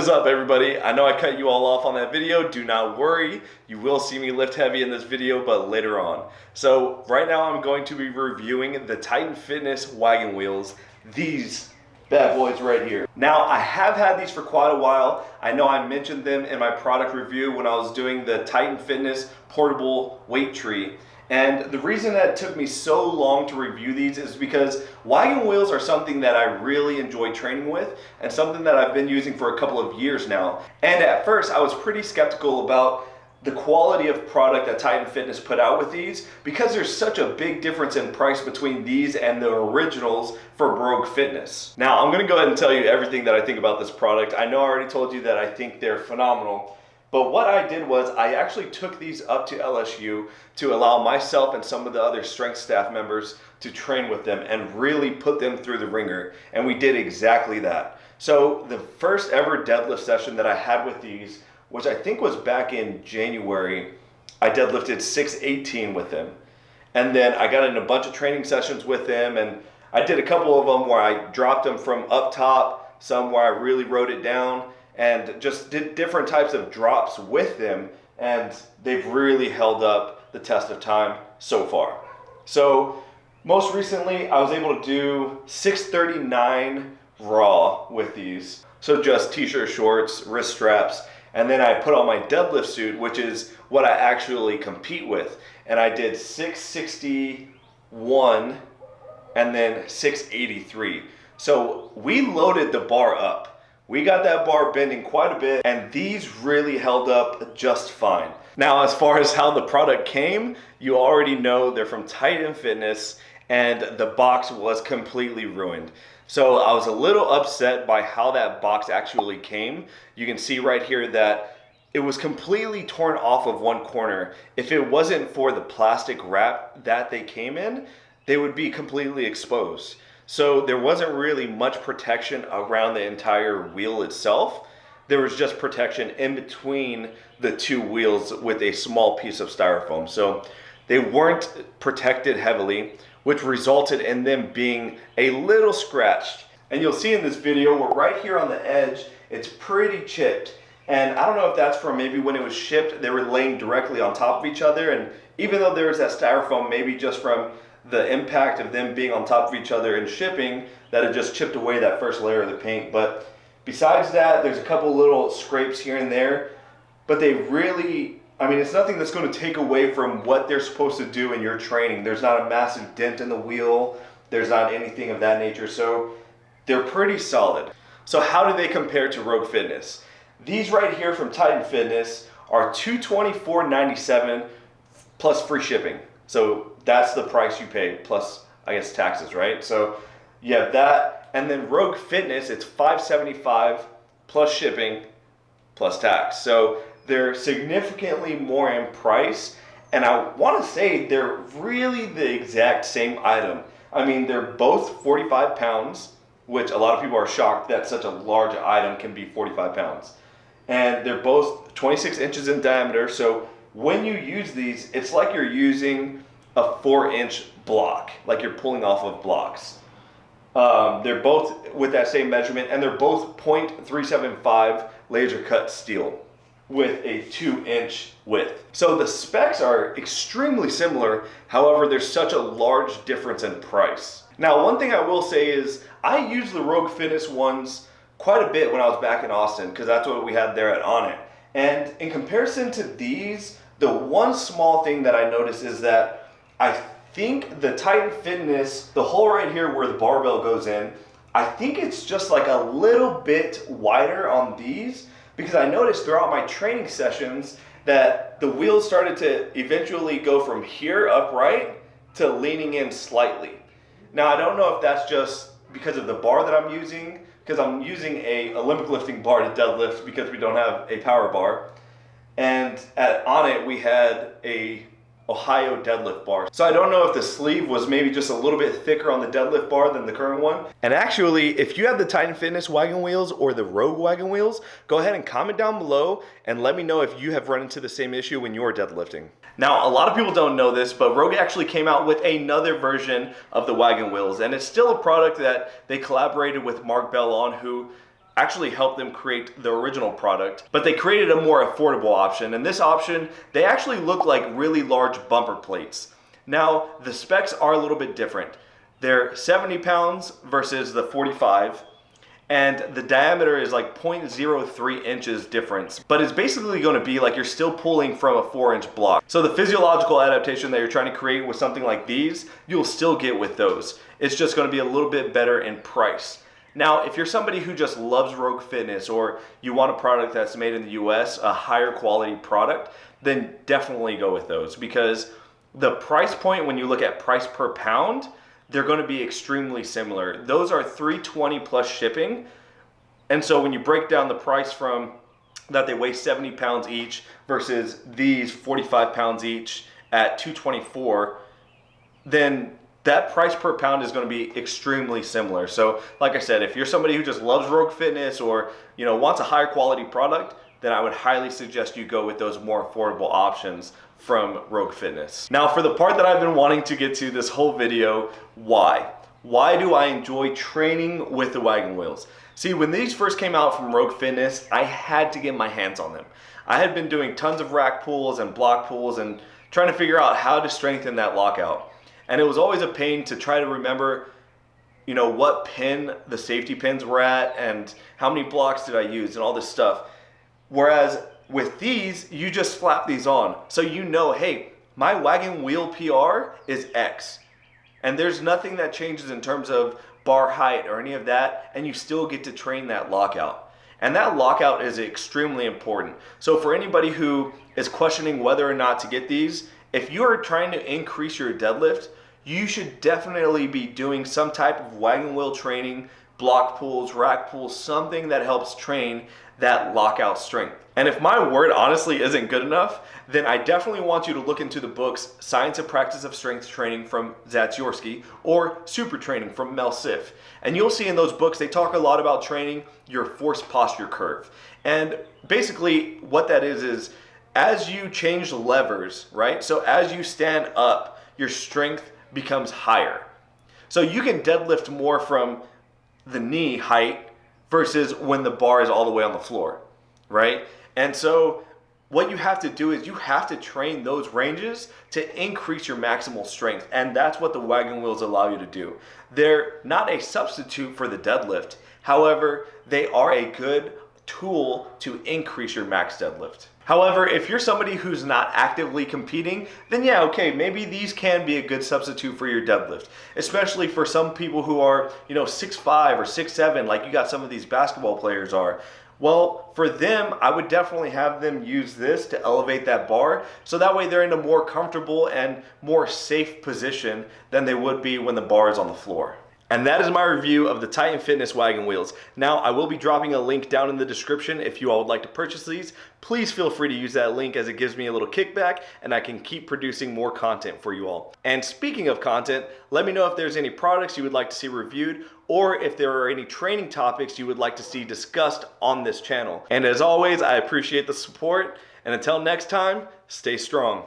What is up, everybody? I know I cut you all off on that video. Do not worry. You will see me lift heavy in this video, but later on. So right now I'm going to be reviewing the Titan Fitness wagon wheels. These bad boys right here. Now, I have had these for quite a while. I know I mentioned them in my product review when I was doing the Titan Fitness portable weight tree. And the reason that it took me so long to review these is because wagon wheels are something that I really enjoy training with and something that I've been using for a couple of years now. And at first I was pretty skeptical about the quality of product that Titan Fitness put out with these because there's such a big difference in price between these and the originals for Rogue Fitness. Now I'm gonna go ahead and tell you everything that I think about this product. I know I already told you that I think they're phenomenal. But what I did was I actually took these up to LSU to allow myself and some of the other strength staff members to train with them and really put them through the ringer. And we did exactly that. So the first ever deadlift session that I had with these, which I think was back in January, I deadlifted 618 with them. And then I got in a bunch of training sessions with them, and I did a couple of them where I dropped them from up top, some where I really wrote it down, and just did different types of drops with them, and they've really held up the test of time so far. So most recently I was able to do 639 raw with these. So just t-shirt, shorts, wrist straps, and then I put on my deadlift suit, which is what I actually compete with, and I did 661 and then 683. So we loaded the bar up. We got that bar bending quite a bit, and these really held up just fine. Now, as far as how the product came, you already know they're from Titan Fitness, and the box was completely ruined. So I was a little upset by how that box actually came. You can see right here that it was completely torn off of one corner. If it wasn't for the plastic wrap that they came in, they would be completely exposed. So there wasn't really much protection around the entire wheel itself. There was just protection in between the two wheels with a small piece of styrofoam. So they weren't protected heavily, which resulted in them being a little scratched. And you'll see in this video where right here on the edge, it's pretty chipped. And I don't know if that's from maybe when it was shipped, they were laying directly on top of each other. And even though there was that styrofoam, maybe just from the impact of them being on top of each other and shipping, that it just chipped away that first layer of the paint. But besides that, there's a couple little scrapes here and there, but they really, I mean, it's nothing that's going to take away from what they're supposed to do in your training. There's not a massive dent in the wheel. There's not anything of that nature. So they're pretty solid. So how do they compare to Rogue Fitness? These right here from Titan Fitness are $224.97 plus free shipping. So that's the price you pay plus, I guess, taxes, right? So you have that, and then Rogue Fitness, it's $575 plus shipping plus tax. So they're significantly more in price, and I want to say they're really the exact same item. I mean, they're both 45 pounds, which a lot of people are shocked that such a large item can be 45 pounds. And they're both 26 inches in diameter, so when you use these, it's like you're using a 4-inch block, like you're pulling off of blocks. They're both with that same measurement, and they're both .375 laser cut steel with a 2-inch width. So the specs are extremely similar, however, there's such a large difference in price. Now, one thing I will say is I use the Rogue Fitness ones quite a bit when I was back in Austin, because that's what we had there at On It. And in comparison to these, the one small thing that I noticed is that I think the Titan Fitness, the hole right here where the barbell goes in, I think it's just like a little bit wider on these, because I noticed throughout my training sessions that the wheels started to eventually go from here upright to leaning in slightly. Now, I don't know if that's just because of the bar that I'm using, because I'm using a Olympic lifting bar to deadlift because we don't have a power bar. And on it, we had a Ohio deadlift bar. So I don't know if the sleeve was maybe just a little bit thicker on the deadlift bar than the current one. And actually, if you have the Titan Fitness wagon wheels or the Rogue wagon wheels, go ahead and comment down below and let me know if you have run into the same issue when you're deadlifting. Now, a lot of people don't know this, but Rogue actually came out with another version of the wagon wheels, and it's still a product that they collaborated with Mark Bell on, who actually helped them create the original product, but they created a more affordable option. And this option, they actually look like really large bumper plates. Now, the specs are a little bit different. They're 70 pounds versus the 45, and the diameter is like 0.03 inches difference, but it's basically going to be like you're still pulling from a 4-inch block. So the physiological adaptation that you're trying to create with something like these, you'll still get with those. It's just going to be a little bit better in price. Now, if you're somebody who just loves Rogue Fitness, or you want a product that's made in the US, a higher quality product, then definitely go with those, because the price point, when you look at price per pound, they're going to be extremely similar. Those are $320 plus shipping. And so when you break down the price from that they weigh 70 pounds each versus these 45 pounds each at $224, then that price per pound is going to be extremely similar. So like I said, if you're somebody who just loves Rogue Fitness, or wants a higher quality product, then I would highly suggest you go with those more affordable options from Rogue Fitness. Now, for the part that I've been wanting to get to this whole video, why? Why do I enjoy training with the wagon wheels? See, when these first came out from Rogue Fitness, I had to get my hands on them. I had been doing tons of rack pulls and block pulls and trying to figure out how to strengthen that lockout. And it was always a pain to try to remember, what pin the safety pins were at and how many blocks did I use and all this stuff. Whereas with these, you just slap these on. So hey, my wagon wheel PR is X. And there's nothing that changes in terms of bar height or any of that, and you still get to train that lockout. And that lockout is extremely important. So for anybody who is questioning whether or not to get these, if you are trying to increase your deadlift, you should definitely be doing some type of wagon wheel training, block pulls, rack pulls, something that helps train that lockout strength. And if my word honestly isn't good enough, then I definitely want you to look into the books Science and Practice of Strength Training from Zatsiorsky, or Super Training from Mel Siff. And you'll see in those books, they talk a lot about training your force posture curve. And basically what that is as you change levers, right? So as you stand up, your strength becomes higher. So you can deadlift more from the knee height versus when the bar is all the way on the floor, right? And so what you have to do is you have to train those ranges to increase your maximal strength. And that's what the wagon wheels allow you to do. They're not a substitute for the deadlift. However, they are a good tool to increase your max deadlift. However, if you're somebody who's not actively competing, then yeah, okay, maybe these can be a good substitute for your deadlift, especially for some people who are, 6'5" or 6'7", like you got some of these basketball players are. Well, for them, I would definitely have them use this to elevate that bar, so that way they're in a more comfortable and more safe position than they would be when the bar is on the floor. And that is my review of the Titan Fitness wagon wheels. Now, I will be dropping a link down in the description if you all would like to purchase these. Please feel free to use that link, as it gives me a little kickback and I can keep producing more content for you all. And speaking of content, let me know if there's any products you would like to see reviewed, or if there are any training topics you would like to see discussed on this channel. And as always, I appreciate the support. And until next time, stay strong.